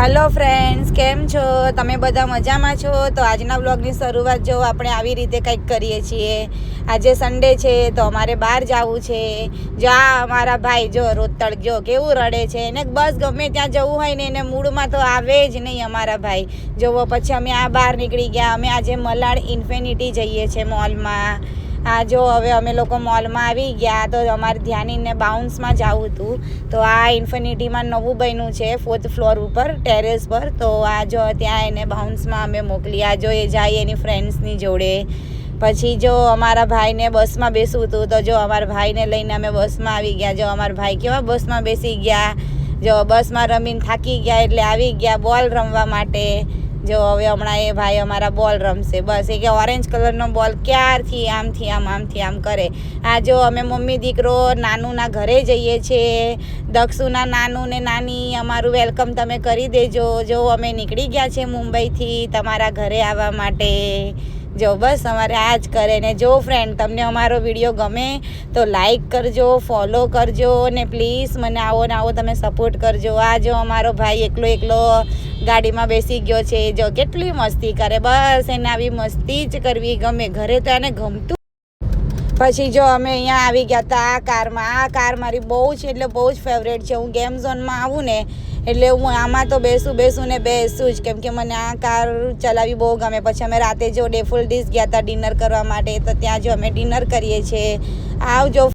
Hello friends, કેમ છો? તમે બધા મજામાં છો? તો આજના વ્લોગની શરૂઆત જો આપણે આવી રીતે કંઈક કરીએ છીએ. આજે સન્ડે છે તો અમારે બહાર જવું છે. જો આ અમારા ભાઈ જો રોતળ જો કેવું રડે છે. એને બસ ગમે ત્યાં જવું હોય ને એને મૂડમાં તો આવે જ નહીં અમારા ભાઈ. જોવો પછી અમે આ બહાર નીકળી ગયા. અમે આજે મલાડ ઇન્ફિનિટી જઈએ છીએ મોલમાં. આ જો હવે અમે લોકો મોલમાં આવી ગયા તો અમારે ધ્યાનીને બાઉન્સમાં જવું હતું. તો આ ઇન્ફિનિટીમાં નવું બન્યું છે 4th ફ્લોર ઉપર ટેરેસ પર. તો આ જો ત્યાં એને બાઉન્સમાં અમે મોકલી. આ જો એ જાય એની ફ્રેન્ડ્સની જોડે. પછી જો અમારા ભાઈને બસમાં બેસવું હતું તો જો અમારા ભાઈને લઈને અમે બસમાં આવી ગયા. જો અમારા ભાઈ કેવા બસમાં બેસી ગયા. જો બસમાં રમીને થાકી ગયા એટલે આવી ગયા બોલ રમવા માટે. જો હવે હમણાં એ ભાઈ અમારા બોલ રમશે. બસ એ કે ઓરેન્જ કલરનો બોલ ક્યારથી આમથી આમ કરે. આ જો અમે મમ્મી દીકરો નાનુના ઘરે જઈએ છીએ. દક્ષુના નાનું ને નાની અમારું વેલકમ તમે કરી દેજો. જો અમે નીકળી ગયા છે મુંબઈથી તમારા ઘરે આવવા માટે. જો બસ અમારે આ જ કરે. ને જો ફ્રેન્ડ તમને અમારો વિડીયો ગમે તો લાઈક કરજો, ફોલો કરજો ને પ્લીઝ મને આવો ને આવો તમે સપોર્ટ કરજો. આ જો અમારો ભાઈ એકલો ગાડીમાં બેસી ગયો છે. જો કેટલી મસ્તી કરે. બસ એને આવી મસ્તી જ કરવી ગમે. ઘરે તો એને ગમતું. પછી જો અમે અહીંયા આવી ગયા હતા આ કારમાં. આ કાર મારી બહુ જ એટલે બહુ જ ફેવરેટ છે. હું ગેમ ઝોનમાં આવું ને એટલે હું આમાં તો બેસું જ કેમ કે મને આ કાર ચલાવવી બહુ ગમે. પછી અમે રાતે જો ડેફોલ્ડિસ ગયા હતા ડિનર કરવા માટે. તો ત્યાં જો અમે ડિનર કરીએ છીએ. આવજો.